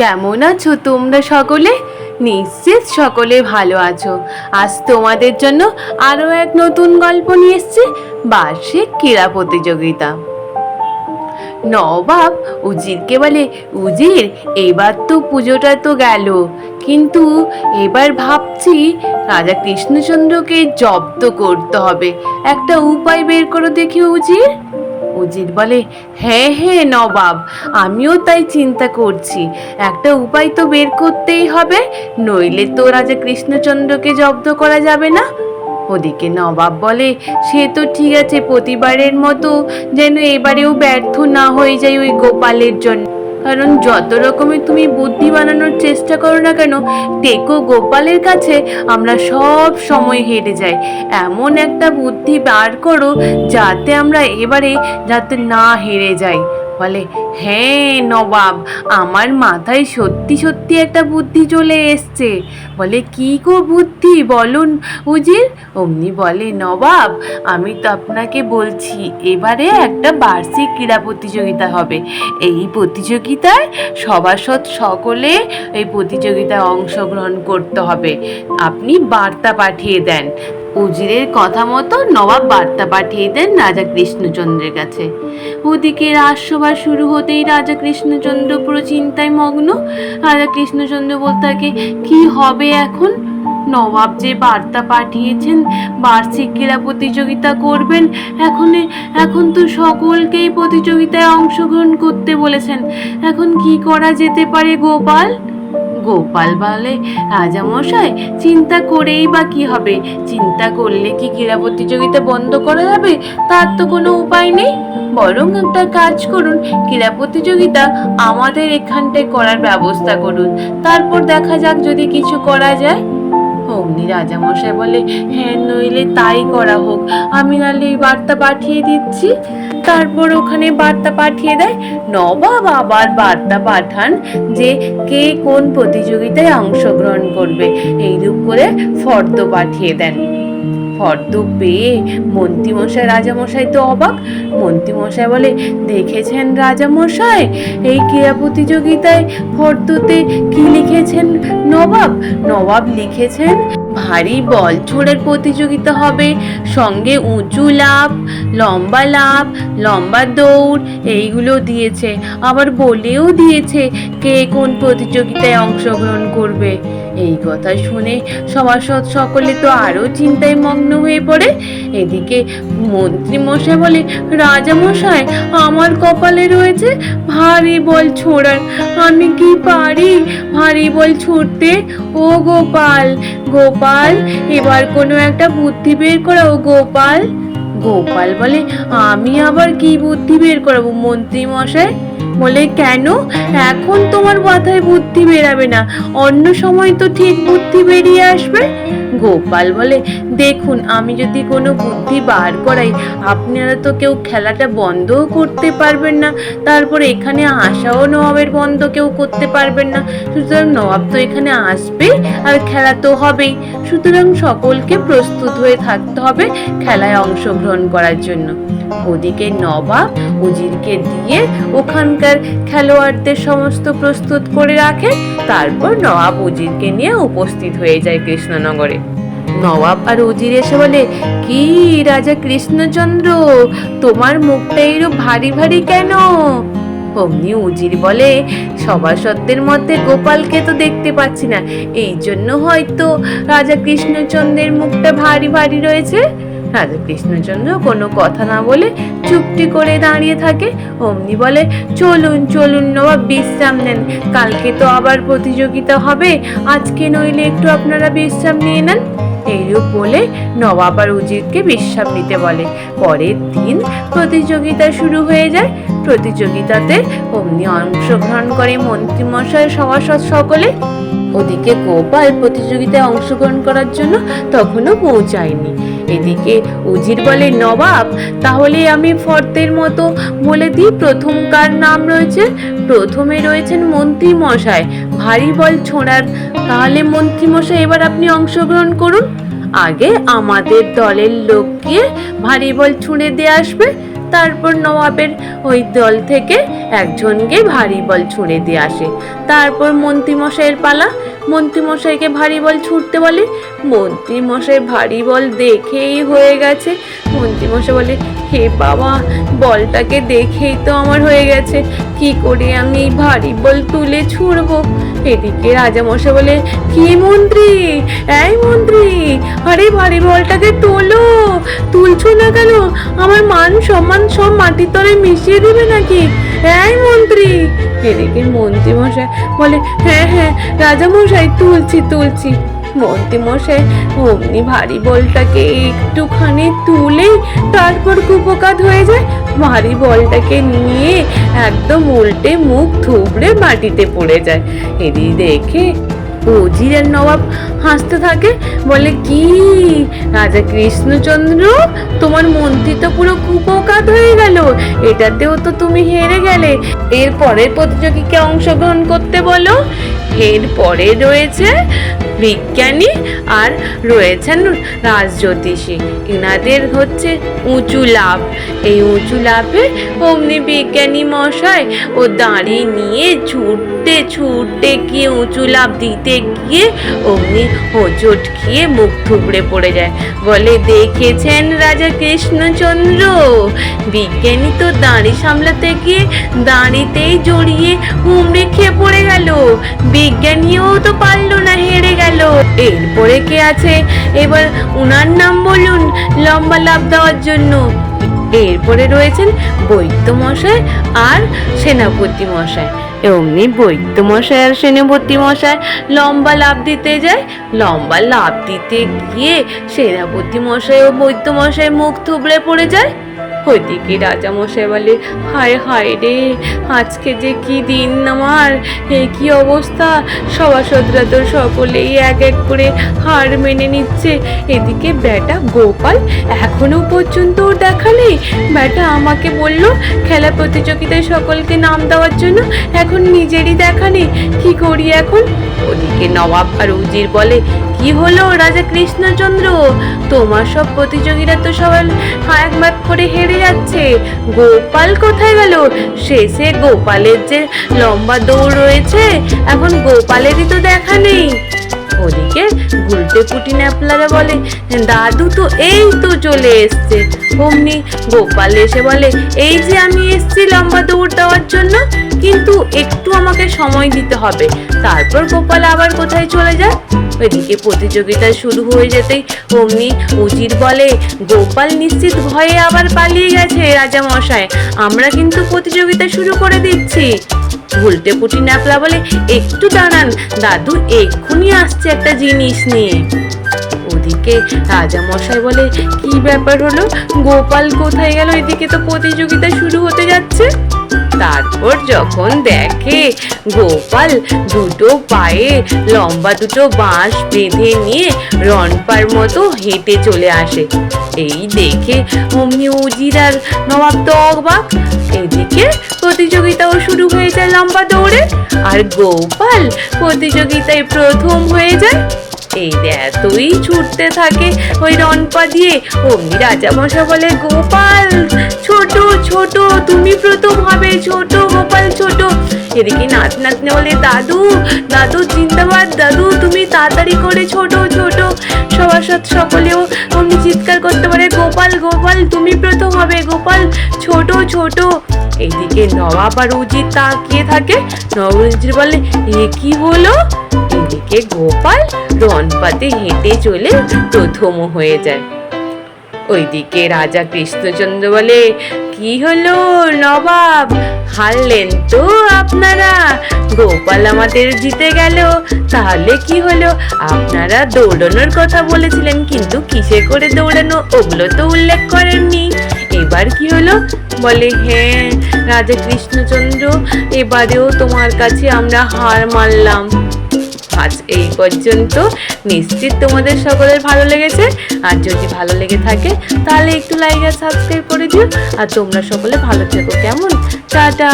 কেমন আছো তোমরা সকলে? নিশ্চিত সকলে ভালো আছো। আজ তোমাদের জন্য আরো এক নতুন গল্প নিয়ে এসেছি, বার্ষিক ক্রীড়া প্রতিযোগিতা। নবাব উজিরকে বলে, উজির, এবার তো পুজোটা তো গেল, কিন্তু এবার ভাবছি রাজা কৃষ্ণচন্দ্রকে জব্দ করতে হবে। একটা উপায় বের করো দেখি উজির। উজির বলে, হ্যাঁ হ্যাঁ নবাব, আমিও তাই চিন্তা করছি। একটা উপায় তো বের করতেই হবে, নইলে তো রাজা কৃষ্ণচন্দ্রকে জব্দ করা যাবে না। ওদিকে নবাব বলে, সে তো ঠিক আছে, প্রতিবারের মতো যেন এবারেও ব্যর্থ না হয়ে যায় ওই গোপালের জন্য। কারণ যত রকমের তুমি বুদ্ধি বানানোর চেষ্টা করো না কেন, টেকো গোপালের কাছে আমরা সব সময় হেরে যাই। এমন একটা বুদ্ধি বার করো যাতে আমরা এবারে যাতে না হেরে যাই। বলে, হ্যাঁ নবাব, আমার মাথায় সত্যি সত্যি একটা বুদ্ধি চলে এসছে। বলে, কি গো বুদ্ধি বলুন উজির? অমনি বলে, নবাব, আমি তো আপনাকে বলছি, এবারে একটা বার্ষিক ক্রীড়া প্রতিযোগিতা হবে। এই প্রতিযোগিতায় সভাসদ সকলে এই প্রতিযোগিতায় অংশগ্রহণ করতে হবে। আপনি বার্তা পাঠিয়ে দেন। উজিরের কথা মতো নবাব বার্তা পাঠিয়ে দেন রাজা কৃষ্ণচন্দ্রের কাছে। ওদিকে রাজসভা শুরু হতেই রাজা কৃষ্ণচন্দ্র পুরো চিন্তায় মগ্ন। রাজা কৃষ্ণচন্দ্র বলতে থাকে, কি হবে এখন? নবাব যে বার্তা পাঠিয়েছেন বার্ষিক ক্রীড়া প্রতিযোগিতা করবেন, এখন তো সকলকেই প্রতিযোগিতায় অংশগ্রহণ করতে বলেছেন। এখন কি করা যেতে পারে গোপাল? গোপাল বলে, রাজামশাই, চিন্তা করেই বা কি হবে? চিন্তা করলে কি ক্রীড়া প্রতিযোগিতা বন্ধ করা যাবে? তার তো কোনো উপায় নেই। বরং একটা কাজ করুন, ক্রীড়া প্রতিযোগিতা আমাদের এখানটায় করার ব্যবস্থা করুন, তারপর দেখা যাক যদি কিছু করা যায়। অমনি রাজামশাই বলে, হ্যাঁ, নইলে তাই করা হোক, আমি নাহলে এই বার্তা পাঠিয়ে দিচ্ছি। তারপর ওখানে বার্তা পাঠিয়ে দেয়। নবাব আবার বার্তা পাঠান যে কে কোন প্রতিযোগিতায় অংশগ্রহণ করবে, এইরূপ করে ফর্দ পাঠিয়ে দেন। ফর্দ পেয়ে মন্ত্রীমশাই রাজামশাই তো অবাক। মন্ত্রীমশাই বলে, দেখেছেন রাজামশাই, এই ক্রীড়া প্রতিযোগিতায় ফর্দতে কি লিখেছেন নবাব? নবাব লিখেছেন ভারী বল ছোড়ের প্রতিযোগিতা হবে, সঙ্গে উঁচু লাফ, লম্বা দৌড়, এইগুলো দিয়েছে। আবার বলেও দিয়েছে কে কোন প্রতিযোগিতায় অংশগ্রহণ করবে। এই কথা শুনে সভাসদ সকলে তো আরো চিন্তায় মগ্ন হয়ে পড়ে। এদিকে মন্ত্রী মশাই বলে, রাজা মশাই, আমার কপালে রয়েছে ভারী বল ছোড়ার। আমি কি পারি ভারী বল ছুটতে? ও গোপাল, গোপাল, এবার কোনো একটা বুদ্ধি বের করো গোপাল। গোপাল বলে, আমি আবার কি বুদ্ধি বের করাবো মন্ত্রী মশাই? বলে, কেন? এখন তোমার মাথায় বুদ্ধি বেরাবে না, অন্য সময় তো ঠিক বুদ্ধি বেরিয়ে আসবে। গোপাল বলে, দেখুন, আমি যদি কোনো বুদ্ধি বার করাই, আপনারা তো কেউ খেলাটা বন্ধও করতে পারবেন না, তারপরে এখানে আসাও নবাবের বন্ধ কেউ করতে পারবেন না। সুতরাং নবাব তো এখানে আসবে আর খেলা তো হবেই। সুতরাং সকলকে প্রস্তুত হয়ে থাকতে হবে খেলায় অংশগ্রহণ করার জন্য। ওদিকে নবাব উজিরকে দিয়ে ওখানকার খেলোয়াড়দের সমস্ত প্রস্তুত করে রাখে। তারপর নবাব উজিরকে নিয়ে উপস্থিত হয়ে যায় কৃষ্ণনগরে। নবাব আর উজির এসে বলে, কি রাজা কৃষ্ণচন্দ্র, তোমার মুখটা এরূপ ভারী ভারী কেন? অমনি উজির বলে, সভাসদদের মধ্যে গোপালকে তো দেখতে পাচ্ছি না, এই জন্য হয়তো রাজা কৃষ্ণচন্দ্রের মুখটা ভারী ভারী রয়েছে। রাজা কৃষ্ণচন্দ্র কোনো কথা না বলে চুপটি করে দাঁড়িয়ে থাকে। অমনি বলে, চলুন চলুন নবাব, বিশ্রাম নেন, কালকে তো আবার প্রতিযোগিতা হবে, আজকে নইলে একটু আপনারা বিশ্রাম নিয়ে নেন। এইরূপ বলে নবাব আর উজিরকে বিশ্রাম নিতে বলে। পরের দিন প্রতিযোগিতা শুরু হয়ে যায়। প্রতিযোগিতাতে অমনি অংশগ্রহণ করে মন্ত্রীমশাই সভাসদ সকলে। ওদিকে গোপাল প্রতিযোগিতায় অংশগ্রহণ করার জন্য তখনও পৌঁছায়নি। এদিকে উজির বলে, নবাব, তাহলে আমি ফর্দের মতো বলে দিই, প্রথম কার নাম রয়েছে? প্রথমে রয়েছেন মন্ত্রী মশাই, ভারী বল ছোঁড়ার। তাহলে মন্ত্রী মশাই, এবার আপনি অংশগ্রহণ করুন। আগে আমাদের দলের লোককে ভারী বল ছুঁড়ে দিয়ে আসবে, তারপর নবাবের ওই দল থেকে একজনকে ভারী বল ছুঁড়ে দিয়ে আসে। তারপর মন্ত্রীমশাইয়ের পালা। মন্ত্রীমশাইকে ভারী বল ছুটতে বলে। মন্ত্রীমশাই ভারী বল দেখেই হয়ে গেছে। মন্ত্রীমশাই বলে, হে বাবা, বলটাকে দেখেই তো আমার হয়ে গেছে, কি করে আমি এই ভারী বল তুলে ছুড়বো। এদিকে রাজামশাই বলে, কি মন্ত্রী, এই মন্ত্রী, আরে ভারী বলটাকে তোলো, তুলছো না কেন? আমার মান সম্মান সব মাটির তলায় মিশিয়ে দিবে নাকি? এই মন্ত্রী। এদিকে মন্ত্রীমশাই বলে, হ্যাঁ হ্যাঁ রাজামশাই, তুলছি। মন্ত্রীমশাই অমনি ভারী বলটাকে একটুখানি তুলে তারপর কুপোকাত হয়ে যায়। ভারী বলটাকে নিয়ে একদম উল্টে মুখ থুবড়ে মাটিতে পড়ে যায়। এদিকে দেখে উজির আর নবাব হাসতে থাকে, বলে, কি রাজা কৃষ্ণচন্দ্র, তোমার মন্ত্রী তো পুরো কুপোকাত হয়ে গেল, এটাতেও তো তুমি হেরে গেলে। এর পরের প্রতিযোগীকে অংশগ্রহণ করতে বলো। এরপরে রয়েছে বিজ্ঞানী আর রয়েছেন রাজজ্যোতিষী। এনাদের হচ্ছে উঁচু লাভ। এই উঁচু লাভে অমনি বিজ্ঞানী মশাই ও দাঁড়ি নিয়ে ছুটতে গিয়ে উঁচু লাভ দিতে গিয়ে অমনি হোঁচট খেয়ে মুখ থুবড়ে পড়ে যায়। বলে, দেখেছেন রাজা কৃষ্ণচন্দ্র, বিজ্ঞানী তো দাঁড়ি সামলাতে গিয়ে দাঁড়িতেই জড়িয়ে হুমড়ে খেয়ে পড়ে গেল, বিজ্ঞানীও তো পারলো না, হেরে গেল। এরপরে কে আছে এবার উনার নাম বলুন লম্বা লাভ দেওয়ার জন্য। এরপরে রয়েছেন বৈদ্য মশাই আর সেনাপতি মশাই। এমনি বৈদ্য মশাই আর সেনাপতি মশাই লম্বা লাভ দিতে যায়। লম্বা লাভ দিতে গিয়ে সেনাপতি মশাই ও বৈদ্য মশাই মুখ থুবড়ে পড়ে যায়। ওইদিকে রাজামশাই বলে, হায় হায় রে, আজকে যে কি দিন আমার, কি অবস্থা, সভাসদরা তো সকলেই এক এক করে হার মেনে নিচ্ছে। এদিকে বেটা গোপাল এখনো পর্যন্ত ওর দেখা নেই। বেটা আমাকে বললো খেলা প্রতিযোগিতায় সকলকে নাম দেওয়ার জন্য, এখন নিজেরই দেখা নেই, কি করি এখন? ওদিকে নবাব আর উজির বলে, কি হলো রাজা কৃষ্ণচন্দ্র, তোমার সব প্রতিযোগীরা তো সবাই একবার করে হেরে যাচ্ছে, গোপাল কোথায় গেল? শেষে গোপালের যে লম্বা দৌড় রয়েছে, এখন গোপালেরই তো দেখা নেই। ওদিকে গুলটে পুটি ন্যাপলারা বলে, দাদু তো এই তো চলে এসছে। অমনি গোপাল এসে বলে, এই যে আমি এসছি লম্বা দৌড় দেওয়ার জন্য, কিন্তু একটু আমাকে সময় দিতে হবে। তারপর গোপাল আবার কোথায় চলে যায়। ওইদিকে প্রতিযোগিতা শুরু হয়ে যেতেই অমনি উজির বলে, গোপাল নিশ্চিত ভয়ে আবার পালিয়ে গেছে রাজা মশাই, আমরা কিন্তু প্রতিযোগিতা শুরু করে দিচ্ছি। উল্টে পুটি ন্যাপলা বলে, একটু দাঁড়ান দাদু, এক্ষুনি আসছে একটা জিনিস নিয়ে। ওদিকে রাজা মশাই বলে, কি ব্যাপার হলো, গোপাল কোথায় গেল? এদিকে তো প্রতিযোগিতা শুরু হতে যাচ্ছে। তারপর যখন দেখে গোপাল দুটো পায়ে লম্বা দুটো বাঁশ বেঁধে নিয়ে রনপার মতো হেঁটে চলে আসে। এই দেখে অমনি উজির আর নবাব তো অবাক। এদিকে প্রতিযোগিতাও শুরু হয়ে যায় লম্বা দৌড়ে, আর গোপাল প্রতিযোগিতায় প্রথম হয়ে যায়। এই এতই ছুটতে থাকে ওই রনপা দিয়ে, অমনি রাজামশাই বলে, গোপাল ছোট ছোট, তুমি প্রথম হবে, ছোট গোপাল ছোট। এদিকে নাতনি বলে, দাদু দাদু জিন্দাবাদ, দাদু তুমি তাড়াতাড়ি করে, ছোট ছোট। সভাসদ সকলেও অমনি চিৎকার করতে পারে, গোপাল গোপাল তুমি প্রথম হবে, গোপাল ছোট ছোট। এইদিকে নবাব আর উজির তাকিয়ে থাকে। নবাব উজির বলে, এ কি হলো? এদিকে গোপাল রনপাতে হেঁটে চলে প্রথম হয়ে যায়। ওইদিকে রাজা কৃষ্ণচন্দ্র বলে, কি হলো নবাব, হারলেন তো আপনারা, গোপাল আমাদের জিতে গেল। তাহলে কি হলো, আপনারা দৌড়ানোর কথা বলেছিলেন, কিন্তু কিসে করে দৌড়ানো ওগুলো তো উল্লেখ করেননি, এবার কি হলো? বলে, হ্যাঁ রাজা কৃষ্ণচন্দ্র, এবারেও তোমার কাছে আমরা হার মানলাম। আজ এই পর্যন্ত। নিশ্চিত তোমাদের সকলের ভালো লেগেছে, আর যদি ভালো লেগে থাকে তাহলে একটু লাইক আর সাবস্ক্রাইব করে দিও। আর তোমরা সকলে ভালো থেকো, কেমন? টাটা।